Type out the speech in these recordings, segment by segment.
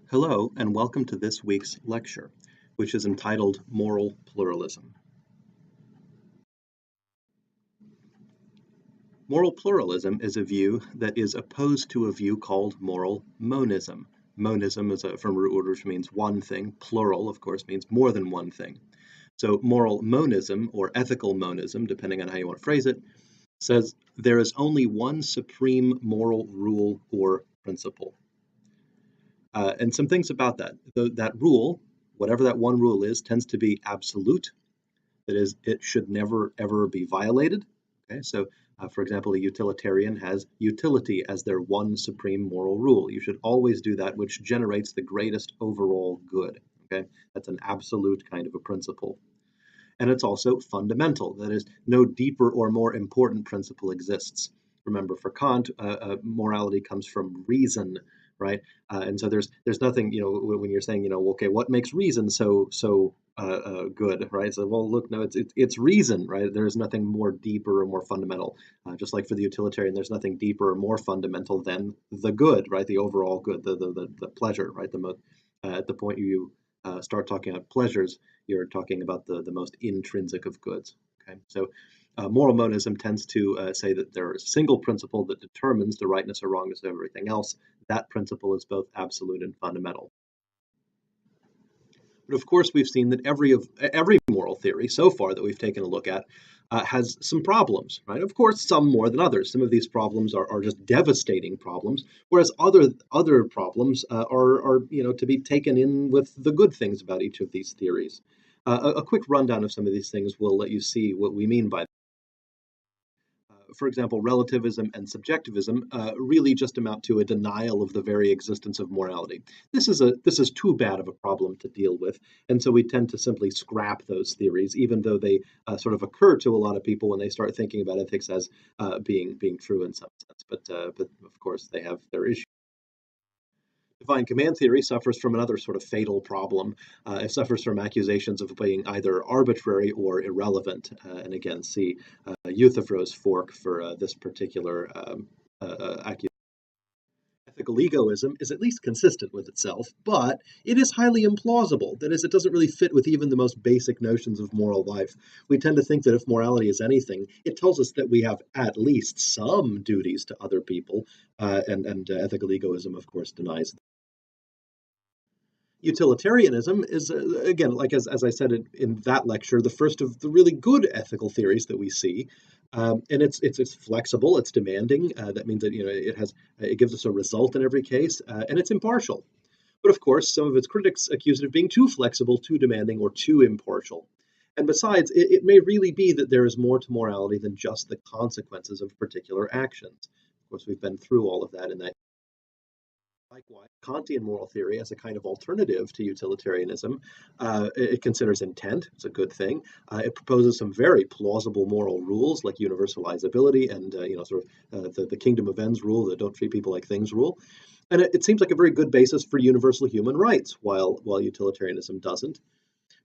Hello, and welcome to this week's lecture, which is entitled Moral Pluralism. Moral pluralism is a view that is opposed to a view called moral monism. Monism is from root word which means one thing. Plural, of course, means more than one thing. So moral monism, or ethical monism, depending on how you want to phrase it, says there is only one supreme moral rule or principle. And some things about that. That rule, whatever that one rule is, tends to be absolute. That is, it should never, ever be violated. Okay, so for example, a utilitarian has utility as their one supreme moral rule. You should always do that which generates the greatest overall good. Okay, that's an absolute kind of a principle. And it's also fundamental. That is, no deeper or more important principle exists. Remember, for Kant, morality comes from reason, right? And so there's nothing, when you're saying, okay, what makes reason so good, right? So, well, look, no, it's reason, right? There is nothing more deeper or more fundamental. Just like for the utilitarian, there's nothing deeper or more fundamental than the good, right? The overall good, the pleasure, right? At the point you start talking about pleasures, you're talking about the most intrinsic of goods. Okay, so moral monism tends to say that there is a single principle that determines the rightness or wrongness of everything else. That principle is both absolute and fundamental. But of course, we've seen that every moral theory so far that we've taken a look at has some problems, right? Of course, some more than others. Some of these problems are just devastating problems, whereas other problems are to be taken in with the good things about each of these theories. A quick rundown of some of these things will let you see what we mean by that. For example, relativism and subjectivism really just amount to a denial of the very existence of morality. This is too bad of a problem to deal with, and so we tend to simply scrap those theories, even though they sort of occur to a lot of people when they start thinking about ethics as being true in some sense. But of course, they have their issues. Divine command theory suffers from another sort of fatal problem. It suffers from accusations of being either arbitrary or irrelevant. And again, see Euthyphro's fork for this particular accusation. Ethical egoism is at least consistent with itself, but it is highly implausible. That is, it doesn't really fit with even the most basic notions of moral life. We tend to think that if morality is anything, it tells us that we have at least some duties to other people, and ethical egoism, of course, denies that. Utilitarianism is, again, like as I said in that lecture, the first of the really good ethical theories that we see. And it's flexible, it's demanding. That means that it gives us a result in every case, and it's impartial. But of course, some of its critics accuse it of being too flexible, too demanding, or too impartial. And besides, it may really be that there is more to morality than just the consequences of particular actions. Of course, we've been through all of that in that. Likewise, Kantian moral theory as a kind of alternative to utilitarianism, it considers intent. It's a good thing. It proposes some very plausible moral rules like universalizability and the kingdom of ends rule, the don't treat people like things rule. And it seems like a very good basis for universal human rights, while utilitarianism doesn't.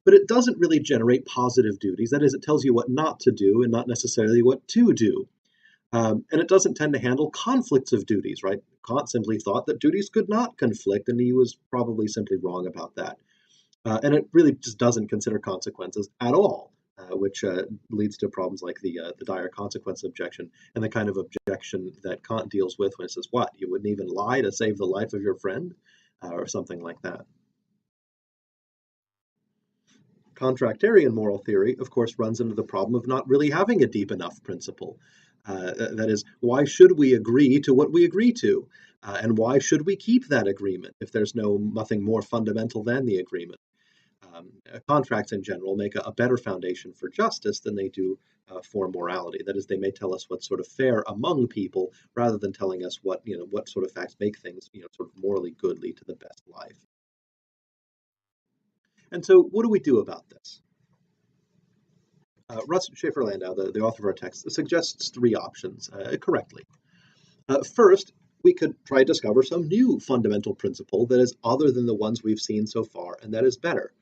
But it doesn't really generate positive duties. That is, it tells you what not to do and not necessarily what to do. And it doesn't tend to handle conflicts of duties, right? Kant simply thought that duties could not conflict, and he was probably simply wrong about that. And it really just doesn't consider consequences at all, which leads to problems like the dire consequence objection and the kind of objection that Kant deals with when it says, what, you wouldn't even lie to save the life of your friend? Or something like that. Contractarian moral theory, of course, runs into the problem of not really having a deep enough principle. That is, why should we agree to what we agree to? And why should we keep that agreement if there's nothing more fundamental than the agreement? Contracts in general make a better foundation for justice than they do for morality. That is, they may tell us what's sort of fair among people rather than telling us what sort of facts make things sort of morally good, lead to the best life. And so, what do we do about this? Russ Schaefer-Landau, the author of our text, suggests three options correctly. First, we could try to discover some new fundamental principle that is other than the ones we've seen so far, and that is better.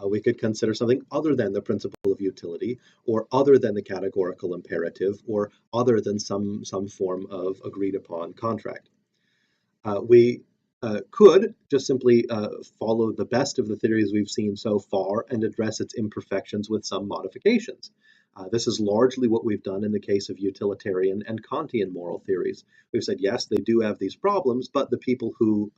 We could consider something other than the principle of utility, or other than the categorical imperative, or other than some form of agreed upon contract. We could just simply follow the best of the theories we've seen so far and address its imperfections with some modifications. This is largely what we've done in the case of utilitarian and Kantian moral theories. We've said, yes, they do have these problems, but the people who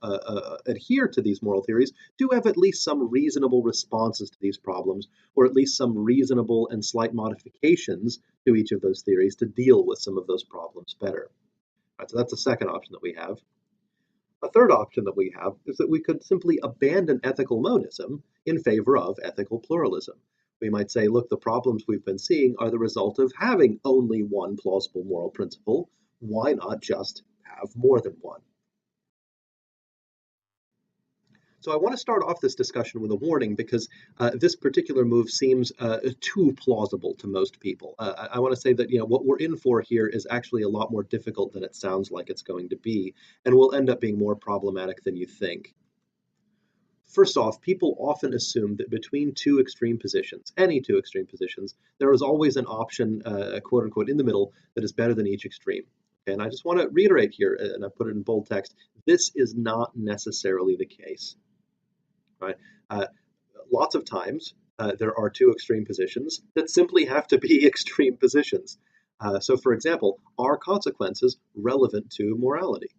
adhere to these moral theories do have at least some reasonable responses to these problems, or at least some reasonable and slight modifications to each of those theories to deal with some of those problems better. Right, so that's the second option that we have. A third option that we have is that we could simply abandon ethical monism in favor of ethical pluralism. We might say, look, the problems we've been seeing are the result of having only one plausible moral principle. Why not just have more than one? So I want to start off this discussion with a warning because this particular move seems too plausible to most people. I want to say that what we're in for here is actually a lot more difficult than it sounds like it's going to be, and will end up being more problematic than you think. First off, people often assume that between two extreme positions, any two extreme positions, there is always an option, quote unquote, in the middle that is better than each extreme. Okay, and I just want to reiterate here, and I put it in bold text, this is not necessarily the case. Right? Lots of times, there are two extreme positions that simply have to be extreme positions. So, for example, are consequences relevant to morality?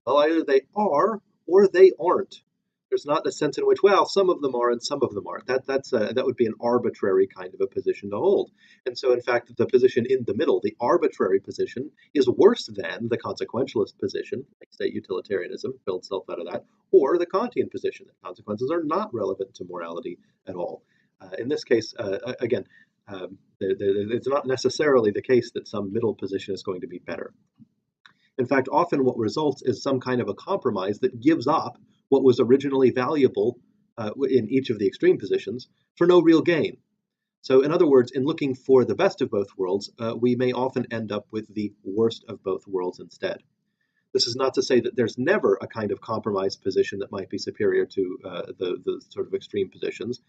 Well, either they are or they aren't. There's not a sense in which, well, some of them are and some of them aren't. That would be an arbitrary kind of a position to hold. And so, in fact, the position in the middle, the arbitrary position, is worse than the consequentialist position, like say utilitarianism builds itself out of that, or the Kantian position that consequences are not relevant to morality at all. In this case, again, it's not necessarily the case that some middle position is going to be better. In fact, often what results is some kind of a compromise that gives up what was originally valuable in each of the extreme positions for no real gain. So, in other words, in looking for the best of both worlds, we may often end up with the worst of both worlds instead. This is not to say that there's never a kind of compromise position that might be superior to the sort of extreme positions,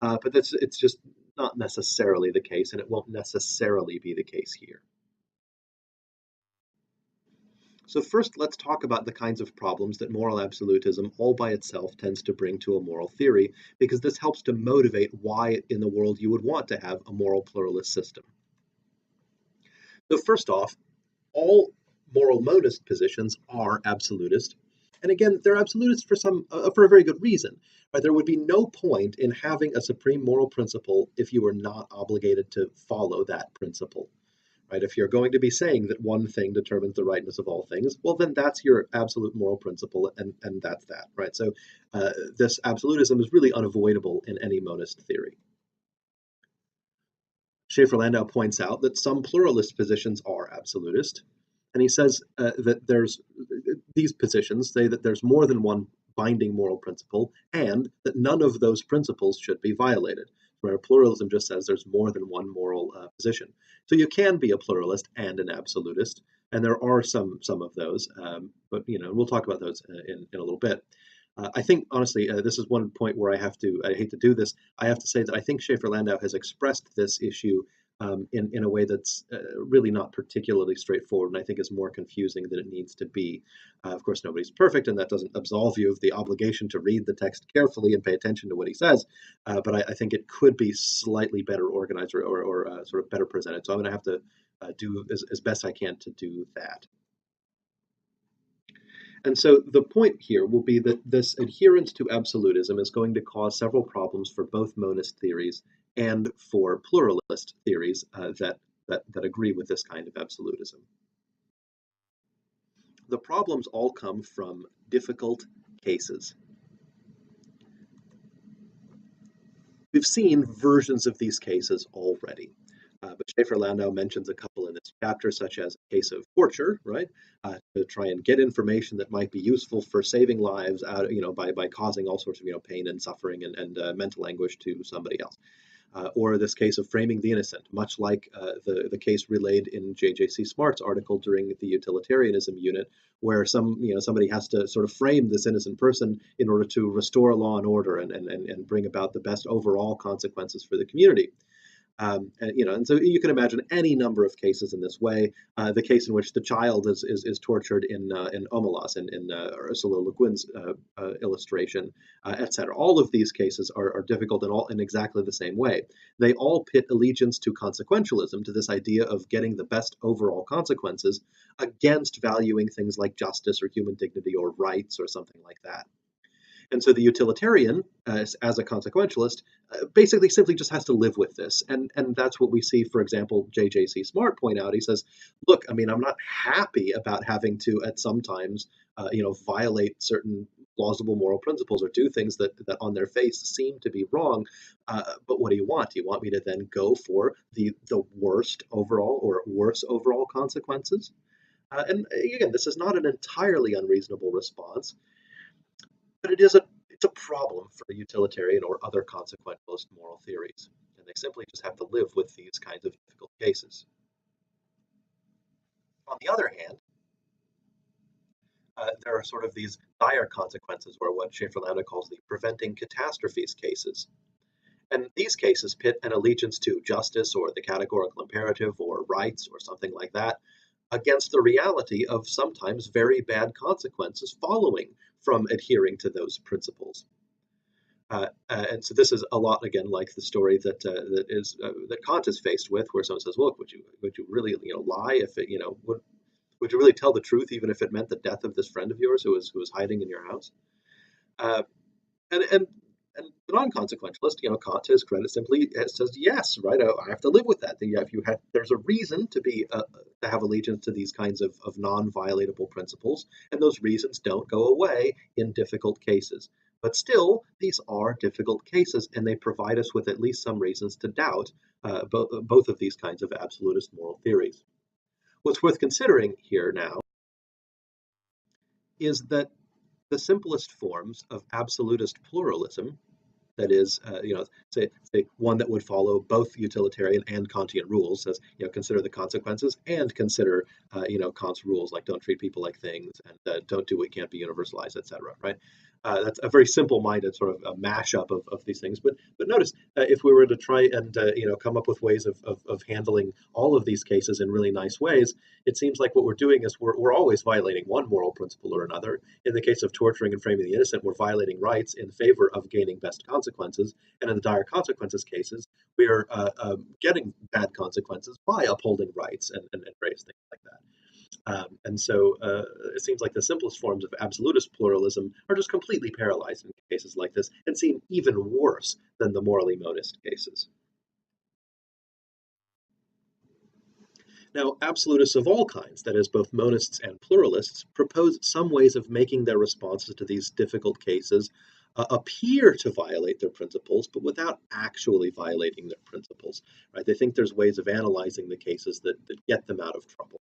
but it's just not necessarily the case, and it won't necessarily be the case here. So first, let's talk about the kinds of problems that moral absolutism all by itself tends to bring to a moral theory, because this helps to motivate why in the world you would want to have a moral pluralist system. So first off, all moral monist positions are absolutist. And again, they're absolutist for a very good reason. Right? There would be no point in having a supreme moral principle if you were not obligated to follow that principle. Right? If you're going to be saying that one thing determines the rightness of all things, well, then that's your absolute moral principle, and that's that, right? So this absolutism is really unavoidable in any monist theory. Schaefer-Landau points out that some pluralist positions are absolutist, and he says that these positions say that there's more than one binding moral principle, and that none of those principles should be violated. Where pluralism just says there's more than one moral position. So you can be a pluralist and an absolutist, and there are some of those, but we'll talk about those in a little bit. I think, honestly, this is one point where I hate to do this, I have to say that I think Schaefer-Landau has expressed this issue in a way that's really not particularly straightforward, and I think is more confusing than it needs to be. Of course, nobody's perfect, and that doesn't absolve you of the obligation to read the text carefully and pay attention to what he says, but I think it could be slightly better organized or sort of better presented, so I'm going to have to do as best I can to do that. And so the point here will be that this adherence to absolutism is going to cause several problems for both monist theories and for pluralist theories that agree with this kind of absolutism. The problems all come from difficult cases. We've seen versions of these cases already. But Schaefer-Landau mentions a couple in this chapter, such as a case of torture, right? To try and get information that might be useful for saving lives, by causing all sorts of pain and suffering and mental anguish to somebody else. Or this case of framing the innocent, much like the case relayed in J.J.C. Smart's article during the utilitarianism unit, where somebody has to sort of frame this innocent person in order to restore law and order and bring about the best overall consequences for the community. And so you can imagine any number of cases in this way. The case in which the child is tortured in Omelas, in Ursula Le Guin's illustration, etc. All of these cases are difficult in exactly the same way. They all pit allegiance to consequentialism, to this idea of getting the best overall consequences, against valuing things like justice or human dignity or rights or something like that. And so the utilitarian, as a consequentialist, basically simply just has to live with this. And that's what we see, for example, J.J.C. Smart point out. He says, look, I mean, I'm not happy about having to, at some times, violate certain plausible moral principles or do things that on their face seem to be wrong. But what do you want? Do you want me to then go for the worst overall or worse overall consequences? And again, this is not an entirely unreasonable response, but it's a problem for the utilitarian or other consequentialist moral theories, and they simply just have to live with these kinds of difficult cases. On the other hand, there are sort of these dire consequences, or what Schaefer-Lambda calls the preventing catastrophes cases. And these cases pit an allegiance to justice or the categorical imperative or rights or something like that against the reality of sometimes very bad consequences following from adhering to those principles. And so this is a lot, again, like the story that Kant is faced with, where someone says, "Look, would you really lie if it would you really tell the truth even if it meant the death of this friend of yours who was hiding in your house?" Uh, and the non-consequentialist, Kant, to his credit, simply says yes, right. I have to live with that. There's a reason to have allegiance to these kinds of non-violatable principles, and those reasons don't go away in difficult cases. But still, these are difficult cases, and they provide us with at least some reasons to doubt both of these kinds of absolutist moral theories. What's worth considering here now is that the simplest forms of absolutist pluralism, that is, say one that would follow both utilitarian and Kantian rules, says, consider the consequences and consider, Kant's rules, like don't treat people like things and don't do what can't be universalized, etc. Right? That's a very simple-minded sort of a mashup of these things. But notice, if we were to try and come up with ways of handling all of these cases in really nice ways, it seems like what we're doing is we're always violating one moral principle or another. In the case of torturing and framing the innocent, we're violating rights in favor of gaining best consequences. And in the dire consequences cases, we are getting bad consequences by upholding rights and various things like that. And so it seems like the simplest forms of absolutist pluralism are just completely paralyzed in cases like this and seem even worse than the morally monist cases. Now, absolutists of all kinds, that is, both monists and pluralists, propose some ways of making their responses to these difficult cases appear to violate their principles, but without actually violating their principles. Right? They think there's ways of analyzing the cases that get them out of trouble.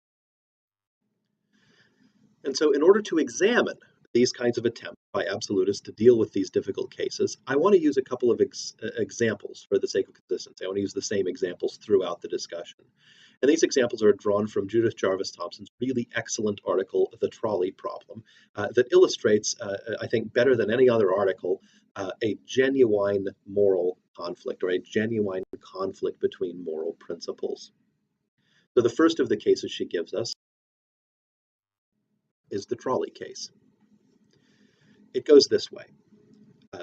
And so in order to examine these kinds of attempts by absolutists to deal with these difficult cases, I want to use a couple of examples for the sake of consistency. I want to use the same examples throughout the discussion. And these examples are drawn from Judith Jarvis Thompson's really excellent article, The Trolley Problem, that illustrates, I think, better than any other article, a genuine moral conflict or a genuine conflict between moral principles. So the first of the cases she gives us is the trolley case. It goes this way.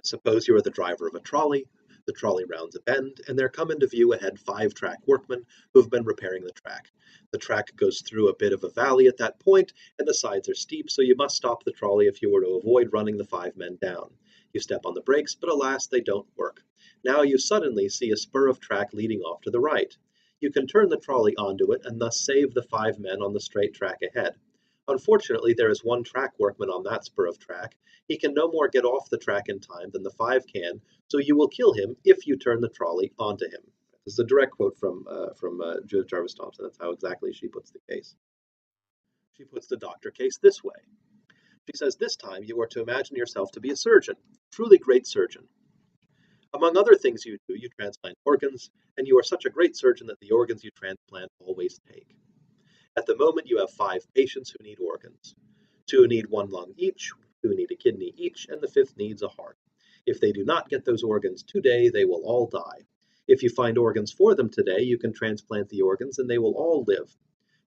Suppose you are the driver of a trolley. The trolley rounds a bend, and there come into view ahead 5 track workmen who have been repairing the track. The track goes through a bit of a valley at that point, and the sides are steep, so you must stop the trolley if you were to avoid running the 5 men down. You step on the brakes, but alas, they don't work. Now you suddenly see a spur of track leading off to the right. You can turn the trolley onto it and thus save the 5 men on the straight track ahead. Unfortunately, there is one track workman on that spur of track. He can no more get off the track in time than the 5 can, so you will kill him if you turn the trolley onto him. This is a direct quote from Judith Jarvis Thompson. That's how exactly she puts the case. She puts the doctor case this way. She says, this time you are to imagine yourself to be a surgeon, a truly great surgeon. Among other things you do, you transplant organs, and you are such a great surgeon that the organs you transplant always take. At the moment, you have 5 patients who need organs. 2 need 1 lung each, 2 need a kidney each, and the 5th needs a heart. If they do not get those organs today, they will all die. If you find organs for them today, you can transplant the organs and they will all live.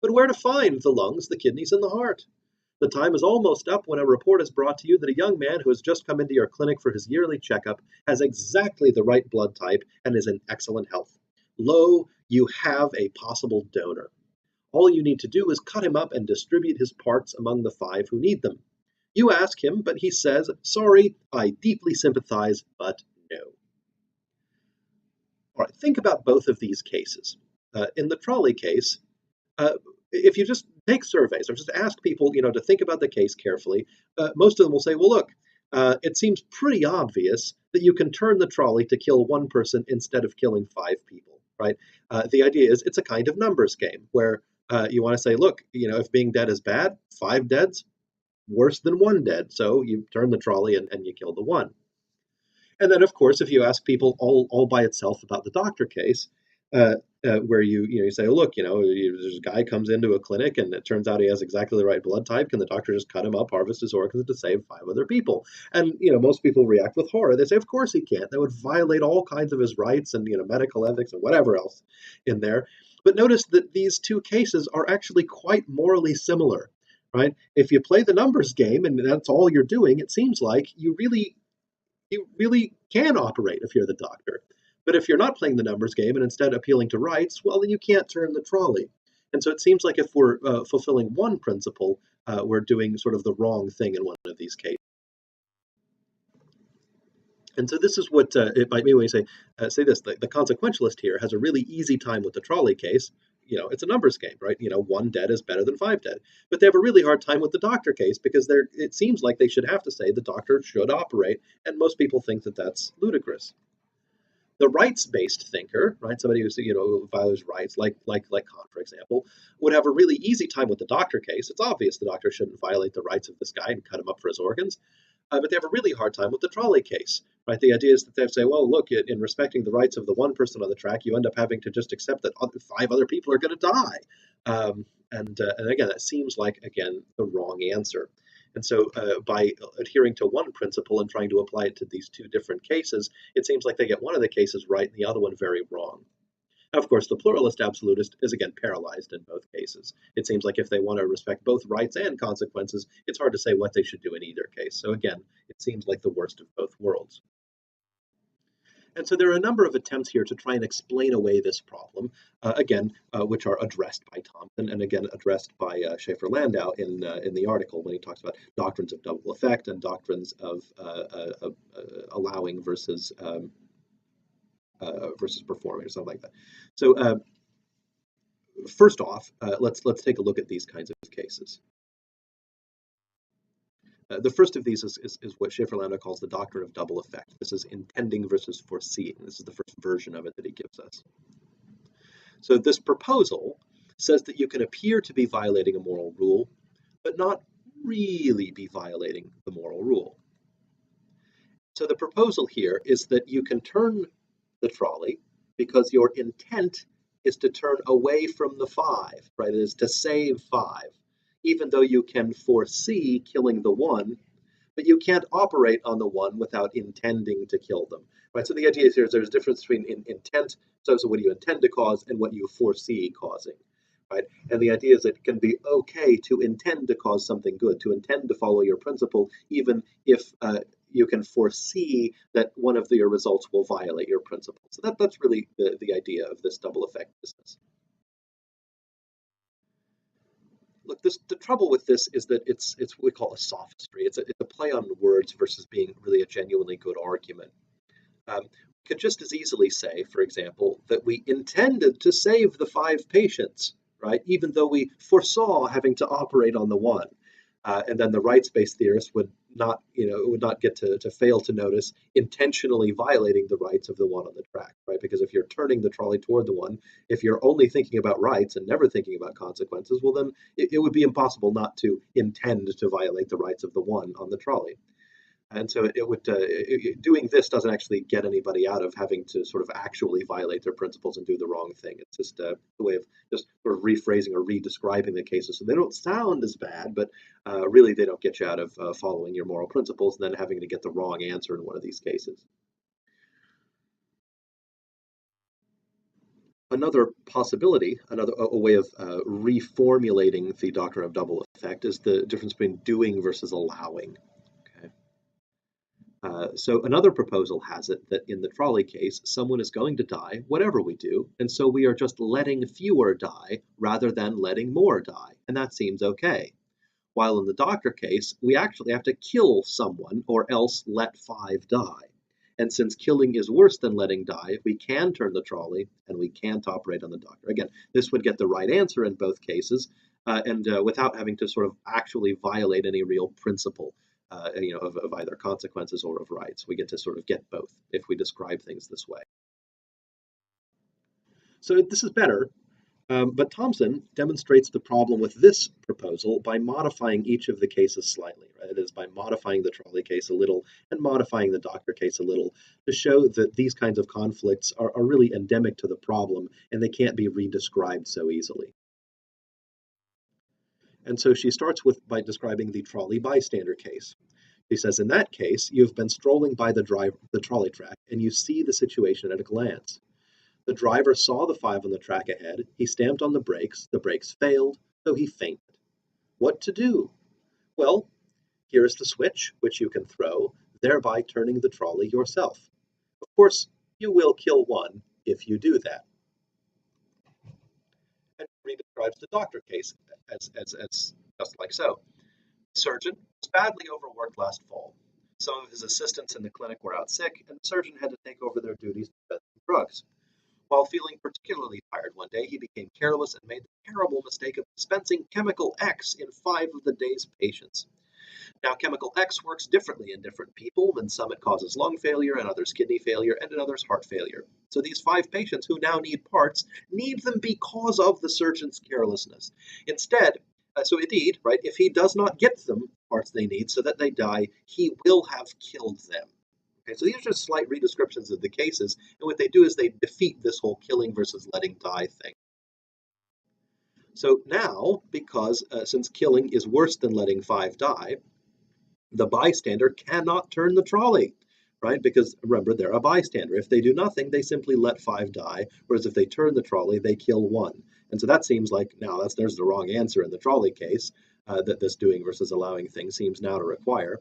But where to find the lungs, the kidneys, and the heart? The time is almost up when a report is brought to you that a young man who has just come into your clinic for his yearly checkup has exactly the right blood type and is in excellent health. Lo, you have a possible donor. All you need to do is cut him up and distribute his parts among the 5 who need them. You ask him, but he says, "Sorry, I deeply sympathize, but no." All right, think about both of these cases. In the trolley case, uh, if you just take surveys or just ask people, to think about the case carefully, most of them will say, "Well, look, it seems pretty obvious that you can turn the trolley to kill one person instead of killing 5 people, right?" The idea is it's a kind of numbers game where you want to say, "Look, if being dead is bad, 5 deads worse than 1 dead, so you turn the trolley and you kill the one." And then, of course, if you ask people all by itself about the doctor case, where you say, "Oh, look, there's a guy comes into a clinic and it turns out he has exactly the right blood type. Can the doctor just cut him up, harvest his organs to save 5 other people?" And most people react with horror. They say, "Of course he can't. That would violate all kinds of his rights and medical ethics and whatever else in there." But notice that these two cases are actually quite morally similar, right? If you play the numbers game and that's all you're doing, it seems like you really can operate if you're the doctor. But if you're not playing the numbers game and instead appealing to rights, well, then you can't turn the trolley. And so it seems like if we're fulfilling one principle, we're doing sort of the wrong thing in one of these cases. And so this is what it might mean when you say this, the consequentialist here has a really easy time with the trolley case. It's a numbers game, right? 1 dead is better than 5 dead. But they have a really hard time with the doctor case because it seems like they should have to say the doctor should operate, and most people think that that's ludicrous. The rights-based thinker, right, somebody who values rights, like Kant, for example, would have a really easy time with the doctor case. It's obvious the doctor shouldn't violate the rights of this guy and cut him up for his organs. But they have a really hard time with the trolley case, right? The idea is that they say, well, look, in respecting the rights of the one person on the track, you end up having to just accept that 5 other people are going to die. And again, that seems like, again, the wrong answer. And so by adhering to one principle and trying to apply it to these two different cases, it seems like they get one of the cases right and the other one very wrong. Of course, the pluralist absolutist is again paralyzed in both cases. It seems like if they want to respect both rights and consequences, it's hard to say what they should do in either case. So again, it seems like the worst of both worlds. And so there are a number of attempts here to try and explain away this problem, which are addressed by Thompson and again addressed by Schaefer-Landau in the article when he talks about doctrines of double effect and doctrines of allowing versus performing or something like that. So first off, let's take a look at these kinds of cases. The first of these is what Schaefer-Landau calls the doctrine of double effect. This is intending versus foreseeing. This is the first version of it that he gives us. So this proposal says that you can appear to be violating a moral rule, but not really be violating the moral rule. So the proposal here is that you can turn the trolley because your intent is to turn away from the 5, right? It is to save 5, even though you can foresee killing the 1, but you can't operate on the 1 without intending to kill them, right? So the idea is there's a difference between intent, so what do you intend to cause and what you foresee causing, right? And the idea is it can be okay to intend to cause something good, to intend to follow your principle, even if you can foresee that one of your results will violate your principle. So that's really the idea of this double effect business. Look, the trouble with this is that it's what we call a sophistry. It's a play on words versus being really a genuinely good argument. We could just as easily say, for example, that we intended to save the 5 patients, right? Even though we foresaw having to operate on the 1. And then the rights-based theorist would not get to fail to notice intentionally violating the rights of the 1 on the track, right? Because if you're turning the trolley toward the 1, if you're only thinking about rights and never thinking about consequences, well, then it would be impossible not to intend to violate the rights of the 1 on the trolley. And so doing this doesn't actually get anybody out of having to sort of actually violate their principles and do the wrong thing. It's just a way of just sort of rephrasing or redescribing the cases so they don't sound as bad, but really they don't get you out of following your moral principles and then having to get the wrong answer in one of these cases. Another possibility, a way of reformulating the doctrine of double effect is the difference between doing versus allowing. Okay. So another proposal has it that in the trolley case, someone is going to die, whatever we do, and so we are just letting fewer die rather than letting more die, and that seems okay. While in the doctor case, we actually have to kill someone or else let 5 die. And since killing is worse than letting die, we can turn the trolley and we can't operate on the doctor. Again, this would get the right answer in both cases, and without having to sort of actually violate any real principle, of either consequences or of rights. We get to sort of get both if we describe things this way. So this is better. But Thompson demonstrates the problem with this proposal by modifying each of the cases slightly. Right? It is by modifying the trolley case a little and modifying the doctor case a little to show that these kinds of conflicts are really endemic to the problem and they can't be redescribed so easily. And so she starts by describing the trolley bystander case. She says, in that case, you've been strolling by the trolley track and you see the situation at a glance. The driver saw the 5 on the track ahead. He stamped on the brakes failed, so he fainted. What to do? Well, here is the switch, which you can throw, thereby turning the trolley yourself. Of course, you will kill one if you do that. And he describes the doctor case as just like so. The surgeon was badly overworked last fall. Some of his assistants in the clinic were out sick, and the surgeon had to take over their duties dispensing drugs. While feeling particularly tired one day, he became careless and made the terrible mistake of dispensing chemical X in 5 of the day's patients. Now, chemical X works differently in different people. In some, it causes lung failure, in others, kidney failure, and in others, heart failure. So these 5 patients who now need parts need them because of the surgeon's carelessness. Instead, so indeed, right, if he does not get them parts they need so that they die, he will have killed them. Okay, so these are just slight redescriptions of the cases, and what they do is they defeat this whole killing versus letting die thing. So now, because since killing is worse than letting 5 die, the bystander cannot turn the trolley, right? Because remember, they're a bystander. If they do nothing, they simply let 5 die, whereas if they turn the trolley, they kill 1. And so that seems like now there's the wrong answer in the trolley case, that this doing versus allowing thing seems now to require.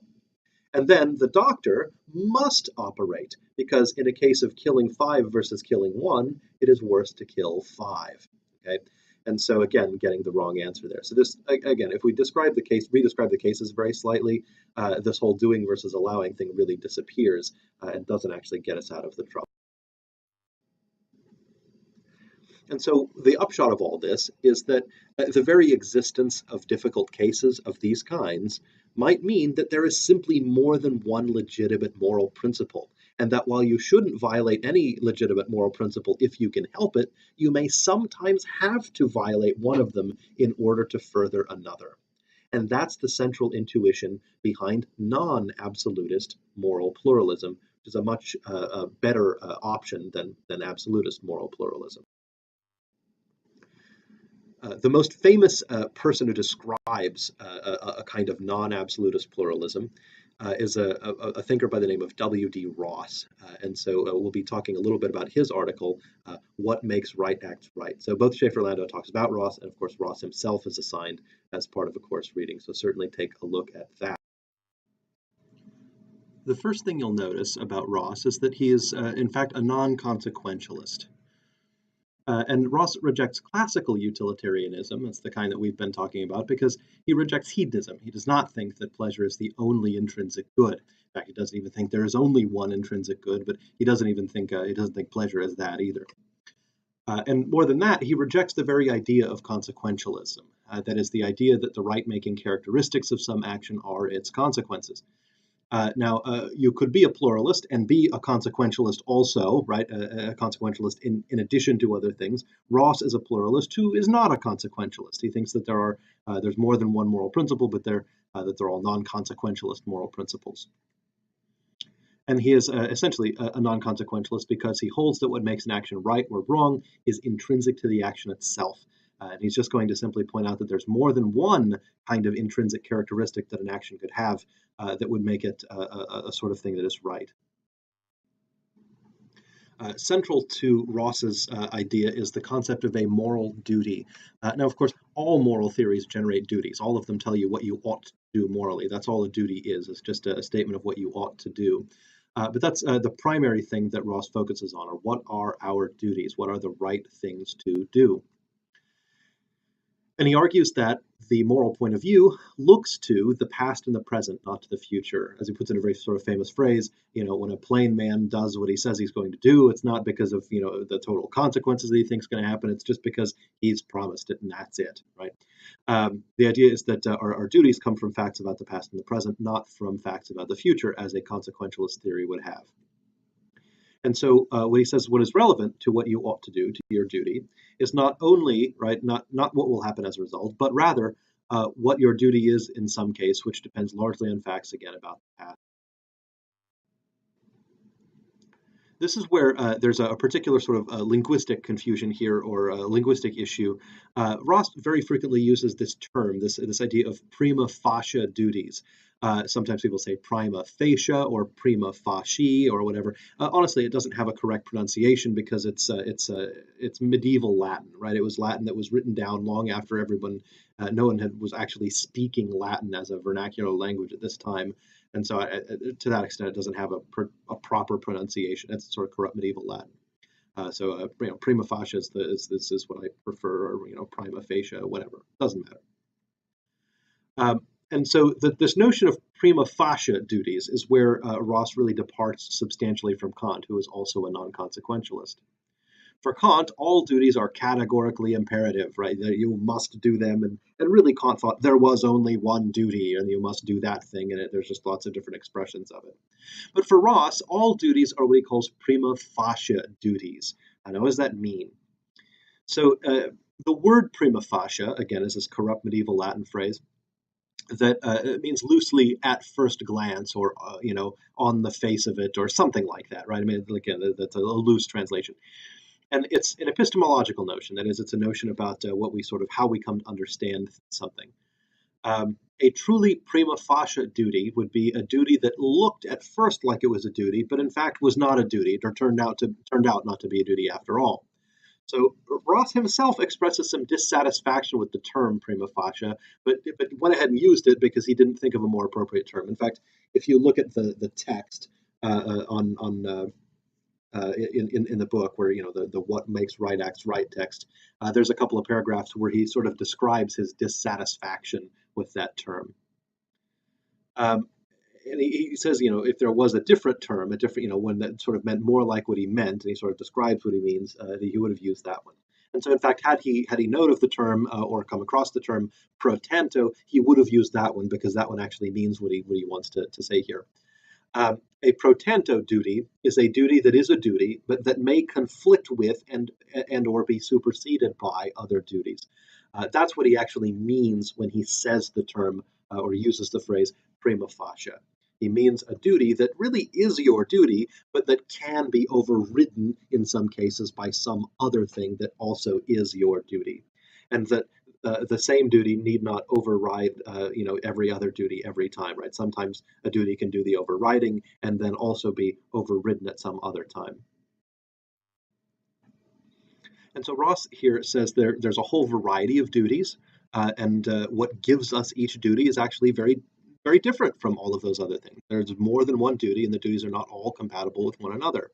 And then the doctor must operate, because in a case of killing 5 versus killing 1, it is worse to kill 5. Okay? And so again, getting the wrong answer there. So this, again, if we redescribe the cases very slightly, this whole doing versus allowing thing really disappears and doesn't actually get us out of the trouble. And so the upshot of all this is that the very existence of difficult cases of these kinds might mean that there is simply more than one legitimate moral principle, and that while you shouldn't violate any legitimate moral principle if you can help it, you may sometimes have to violate one of them in order to further another. And that's the central intuition behind non-absolutist moral pluralism, which is a much better option than absolutist moral pluralism. The most famous person who describes a kind of non-absolutist pluralism is a thinker by the name of W.D. Ross. And so we'll be talking a little bit about his article, What Makes Right Acts Right. So both Schaefer-Landau talks about Ross, and of course Ross himself is assigned as part of a course reading. So certainly take a look at that. The first thing you'll notice about Ross is that he is, in fact, a non-consequentialist. And Ross rejects classical utilitarianism, that's the kind that we've been talking about, because he rejects hedonism. He does not think that pleasure is the only intrinsic good. In fact, he doesn't even think there is only one intrinsic good, but he doesn't think pleasure is that either. And more than that, he rejects the very idea of consequentialism. That is, the idea that the right-making characteristics of some action are its consequences. Now, you could be a pluralist and be a consequentialist also, right? A consequentialist in addition to other things. Ross is a pluralist who is not a consequentialist. He thinks that there's more than one moral principle, but that they're all non-consequentialist moral principles. And he is essentially a non-consequentialist because he holds that what makes an action right or wrong is intrinsic to the action itself. And he's just going to simply point out that there's more than one kind of intrinsic characteristic that an action could have that would make it a sort of thing that is right. Central to Ross's idea is the concept of a moral duty. Now, of course, all moral theories generate duties. All of them tell you what you ought to do morally. That's all a duty is. It's just a statement of what you ought to do. But that's the primary thing that Ross focuses on, or what are our duties? What are the right things to do? And he argues that the moral point of view looks to the past and the present, not to the future. As he puts in a very sort of famous phrase, when a plain man does what he says he's going to do, it's not because of, the total consequences that he thinks going to happen. It's just because he's promised it, and that's it, right? The idea is that our duties come from facts about the past and the present, not from facts about the future, as a consequentialist theory would have. And so what he says, what is relevant to what you ought to do, to your duty, is not only, right, not what will happen as a result, but rather what your duty is in some case, which depends largely on facts, again, about the past. This is where there's a particular sort of linguistic confusion here, or a linguistic issue. Ross very frequently uses this term, this idea of prima facie duties. Sometimes people say prima facie or prima facie or whatever. Honestly, it doesn't have a correct pronunciation because it's medieval Latin, right? It was Latin that was written down long after no one was actually speaking Latin as a vernacular language at this time. And so, to that extent, it doesn't have a proper pronunciation. It's sort of corrupt medieval Latin. Prima facie is what I prefer, or prima facie, whatever. Doesn't matter. And so, this notion of prima facie duties is where Ross really departs substantially from Kant, who is also a non-consequentialist. For Kant, all duties are categorically imperative, right? That you must do them. And really, Kant thought there was only one duty, and you must do that thing. And there's just lots of different expressions of it. But for Ross, all duties are what he calls prima facie duties. And what does that mean? So the word prima facie, again, is this corrupt medieval Latin phrase that it means loosely at first glance, or, on the face of it, or something like that, right? I mean, again, that's a loose translation. And it's an epistemological notion. That is, it's a notion about how we come to understand something. A truly prima facie duty would be a duty that looked at first like it was a duty, but in fact was not a duty, or turned out not to be a duty after all. So Ross himself expresses some dissatisfaction with the term prima facie, but went ahead and used it because he didn't think of a more appropriate term. In fact, if you look at the text in the book, where the what makes right acts right text, there's a couple of paragraphs where he sort of describes his dissatisfaction with that term. And he says, if there was a different term, one that sort of meant more like what he meant, and he sort of describes what he means, he would have used that one. And so, in fact, had he known of the term or come across the term pro tanto, he would have used that one, because that one actually means what he wants to say here. A pro tanto duty is a duty that is a duty, but that may conflict with and or be superseded by other duties. That's what he actually means when he says the term or uses the phrase prima facie. He means a duty that really is your duty, but that can be overridden in some cases by some other thing that also is your duty. And that the same duty need not override, every other duty every time, right? Sometimes a duty can do the overriding and then also be overridden at some other time. And so Ross here says there's a whole variety of duties, and what gives us each duty is actually very, very different from all of those other things. There's more than one duty, and the duties are not all compatible with one another.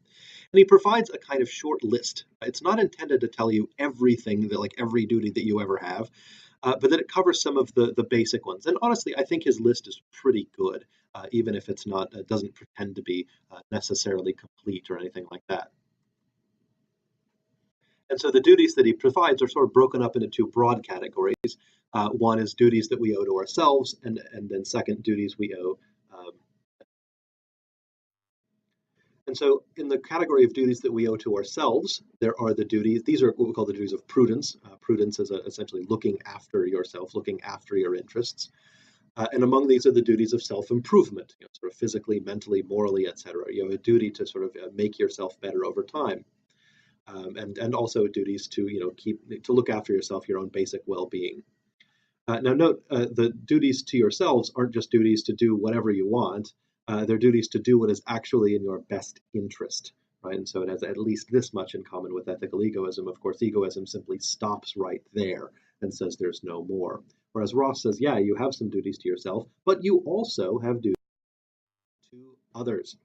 And he provides a kind of short list. It's not intended to tell you everything, like every duty that you ever have, but that it covers some of the basic ones. And honestly, I think his list is pretty good, even if it's not, doesn't pretend to be necessarily complete or anything like that. And so the duties that he provides are sort of broken up into two broad categories. One is duties that we owe to ourselves, and then second, duties we owe. And so in the category of duties that we owe to ourselves, there are the duties, these are what we call the duties of prudence. Prudence is essentially looking after yourself, looking after your interests. And among these are the duties of self-improvement, sort of physically, mentally, morally, etc. You have a duty to sort of make yourself better over time. And also duties to to look after yourself, your own basic well-being. Now note, the duties to yourselves aren't just duties to do whatever you want. They're duties to do what is actually in your best interest, right? And so it has at least this much in common with ethical egoism. Of course, egoism simply stops right there and says there's no more. Whereas Ross says, yeah, you have some duties to yourself, but you also have duties to others.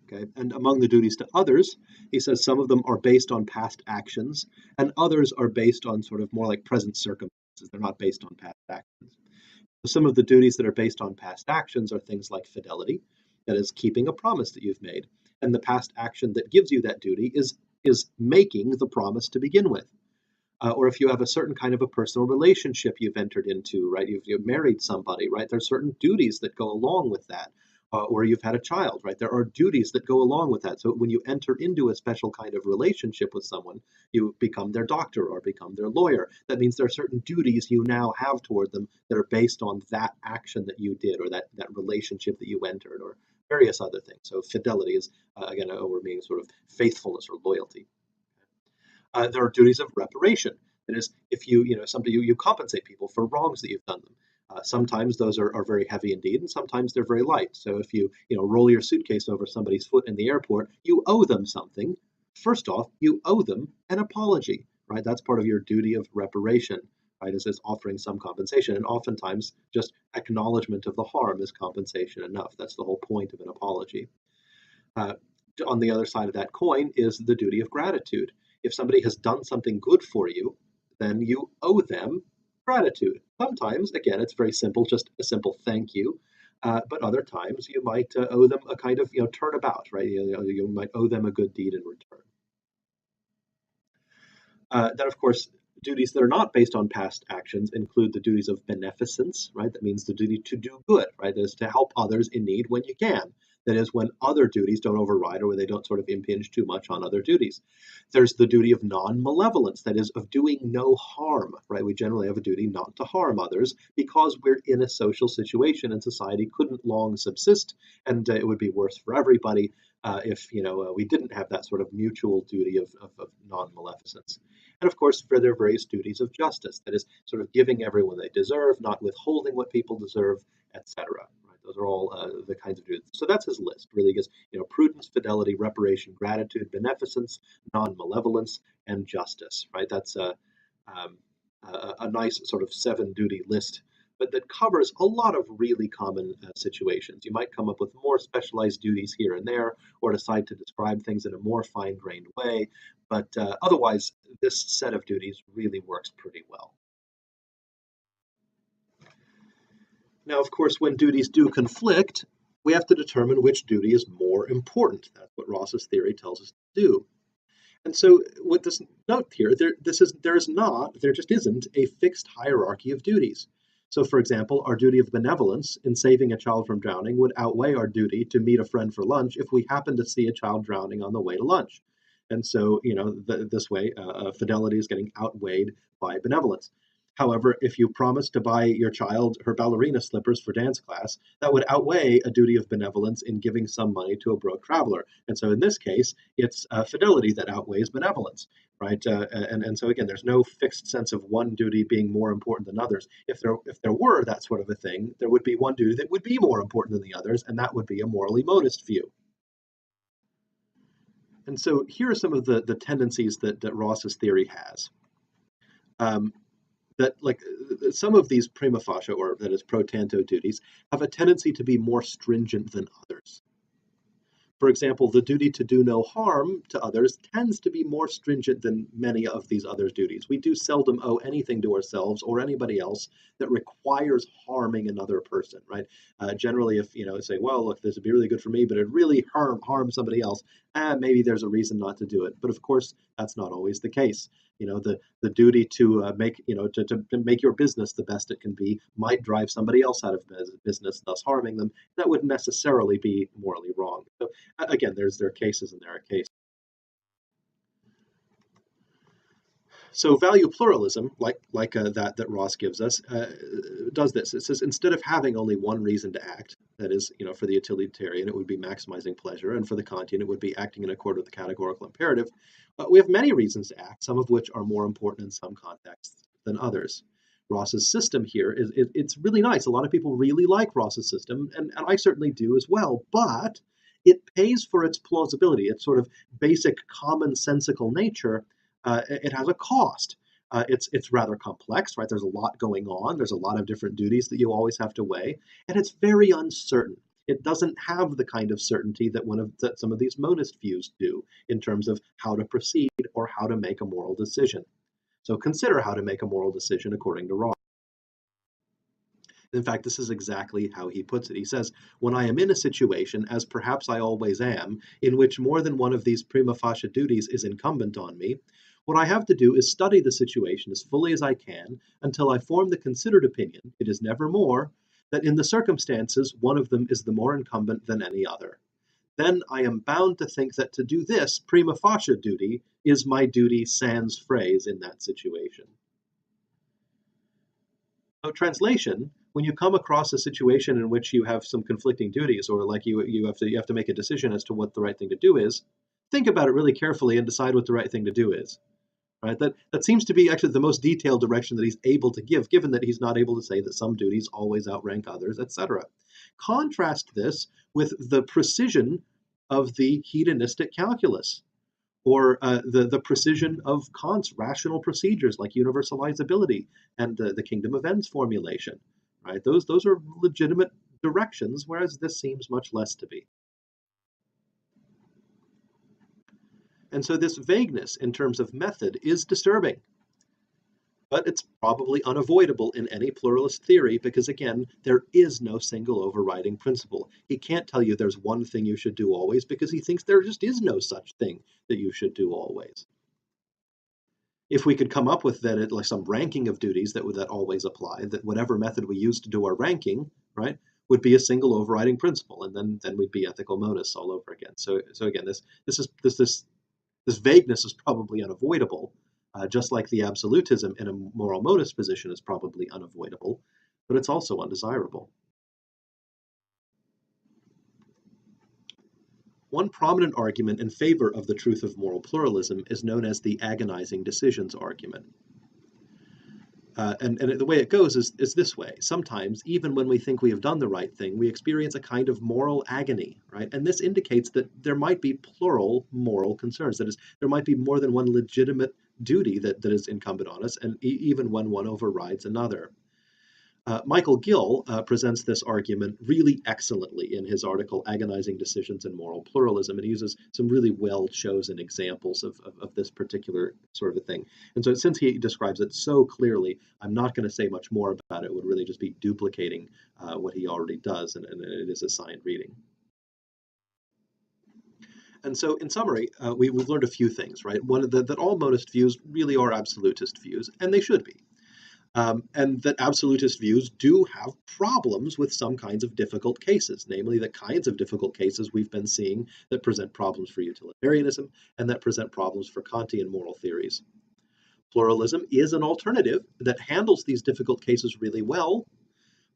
Okay? And among the duties to others, he says some of them are based on past actions, and others are based on sort of more like present circumstances. They're not based on past actions. Some of the duties that are based on past actions are things like fidelity, that is, keeping a promise that you've made. And the past action that gives you that duty is making the promise to begin with. Or if you have a certain kind of a personal relationship you've entered into, right? You've married somebody, right? There's certain duties that go along with that. Or you've had a child, right? There are duties that go along with that. So when you enter into a special kind of relationship with someone, you become their doctor or become their lawyer. That means there are certain duties you now have toward them that are based on that action that you did or that relationship that you entered or various other things. So fidelity is, again, we're meaning sort of faithfulness or loyalty. There are duties of reparation. That is, if you compensate people for wrongs that you've done them. Sometimes those are very heavy indeed, and sometimes they're very light. So if you roll your suitcase over somebody's foot in the airport, you owe them something. First off, you owe them an apology, right? That's part of your duty of reparation, right? Is offering some compensation, and oftentimes just acknowledgement of the harm is compensation enough. That's the whole point of an apology. Uh, on the other side of that coin is the duty of gratitude. If somebody has done something good for you, then you owe them gratitude. Sometimes, again, it's very simple, just a simple thank you. But other times you might owe them a kind of turnabout, right? You might owe them a good deed in return. Then, of course, duties that are not based on past actions include the duties of beneficence, right? That means the duty to do good, right? That is to help others in need when you can. That is when other duties don't override or when they don't sort of impinge too much on other duties. There's the duty of non-malevolence, that is, of doing no harm, right? We generally have a duty not to harm others because we're in a social situation and society couldn't long subsist, and it would be worse for everybody if we didn't have that sort of mutual duty of non-maleficence. And of course, for their various duties of justice, that is, sort of giving everyone they deserve, not withholding what people deserve, etc. Right? Those are all the kinds of duties. So that's his list. Really, is prudence, fidelity, reparation, gratitude, beneficence, non-malevolence, and justice. Right? That's a nice sort of 7-duty list, but that covers a lot of really common situations. You might come up with more specialized duties here and there, or decide to describe things in a more fine-grained way, but otherwise, this set of duties really works pretty well. Now, of course, when duties do conflict, we have to determine which duty is more important. That's what Ross's theory tells us to do. And so, with this note here, there just isn't a fixed hierarchy of duties. So, for example, our duty of benevolence in saving a child from drowning would outweigh our duty to meet a friend for lunch if we happen to see a child drowning on the way to lunch. And so, this way, fidelity is getting outweighed by benevolence. However, if you promise to buy your child her ballerina slippers for dance class, that would outweigh a duty of benevolence in giving some money to a broke traveler. And so in this case, it's fidelity that outweighs benevolence, right? And so again, there's no fixed sense of one duty being more important than others. If there were that sort of a thing, there would be one duty that would be more important than the others, and that would be a morally monist view. And so here are some of the tendencies that Ross's theory has. That some of these prima facie, or that is pro tanto duties, have a tendency to be more stringent than others. For example, the duty to do no harm to others tends to be more stringent than many of these other duties. We do seldom owe anything to ourselves or anybody else that requires harming another person, right? Generally, if say, well, look, this would be really good for me, but it really harm somebody else, maybe there's a reason not to do it. But of course, that's not always the case. The duty to make to make your business the best it can be might drive somebody else out of business, thus harming them. That wouldn't necessarily be morally wrong. So again, there are cases and there are cases. So value pluralism, like that Ross gives us, does this. It says instead of having only one reason to act, that is, for the utilitarian, it would be maximizing pleasure, and for the Kantian, it would be acting in accord with the categorical imperative. We have many reasons to act, some of which are more important in some contexts than others. Ross's system here it's really nice. A lot of people really like Ross's system, and I certainly do as well. But it pays for its plausibility, its sort of basic commonsensical nature. It has a cost. It's rather complex, right? There's a lot going on. There's a lot of different duties that you always have to weigh, and it's very uncertain. It doesn't have the kind of certainty that some of these monist views do in terms of how to proceed or how to make a moral decision. So consider how to make a moral decision according to Ross. In fact, this is exactly how he puts it. He says, when I am in a situation, as perhaps I always am, in which more than one of these prima facie duties is incumbent on me, what I have to do is study the situation as fully as I can until I form the considered opinion, it is never more, that in the circumstances one of them is the more incumbent than any other. Then I am bound to think that to do this prima facie duty is my duty sans phrase in that situation. So translation, when you come across a situation in which you have some conflicting duties, or like you have to make a decision as to what the right thing to do is, think about it really carefully and decide what the right thing to do is. Right? That seems to be actually the most detailed direction that he's able to give, given that he's not able to say that some duties always outrank others, etc. Contrast this with the precision of the hedonistic calculus, or the precision of Kant's rational procedures like universalizability and the kingdom of ends formulation. Right? Those are legitimate directions, whereas this seems much less to be. And so this vagueness in terms of method is disturbing. But it's probably unavoidable in any pluralist theory because, again, there is no single overriding principle. He can't tell you there's one thing you should do always because he thinks there just is no such thing that you should do always. If we could come up with that, like some ranking of duties that always apply, that whatever method we use to do our ranking, right, would be a single overriding principle, and then we'd be ethical monists all over again. So again, this vagueness is probably unavoidable, just like the absolutism in a moral monist position is probably unavoidable, but it's also undesirable. One prominent argument in favor of the truth of moral pluralism is known as the agonizing decisions argument. And the way it goes is this way. Sometimes, even when we think we have done the right thing, we experience a kind of moral agony, right? And this indicates that there might be plural moral concerns. That is, there might be more than one legitimate duty that is incumbent on us, and even when one overrides another. Michael Gill presents this argument really excellently in his article, Agonizing Decisions and Moral Pluralism, and he uses some really well-chosen examples of this particular sort of a thing. And so since he describes it so clearly, I'm not going to say much more about it. It would really just be duplicating what he already does, and it is assigned reading. And so, in summary, we've learned a few things, right? One, that all monist views really are absolutist views, and they should be. And that absolutist views do have problems with some kinds of difficult cases, namely the kinds of difficult cases we've been seeing that present problems for utilitarianism and that present problems for Kantian moral theories. Pluralism is an alternative that handles these difficult cases really well,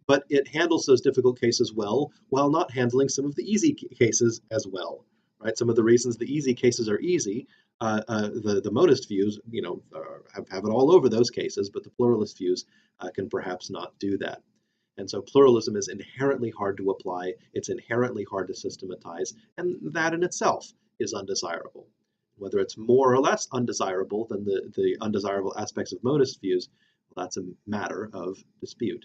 but it handles those difficult cases well while not handling some of the easy cases as well. Right? Some of the reasons the easy cases are easy, the monist views, have it all over those cases, but the pluralist views can perhaps not do that. And so pluralism is inherently hard to apply, it's inherently hard to systematize, and that in itself is undesirable. Whether it's more or less undesirable than the undesirable aspects of monist views, well, that's a matter of dispute.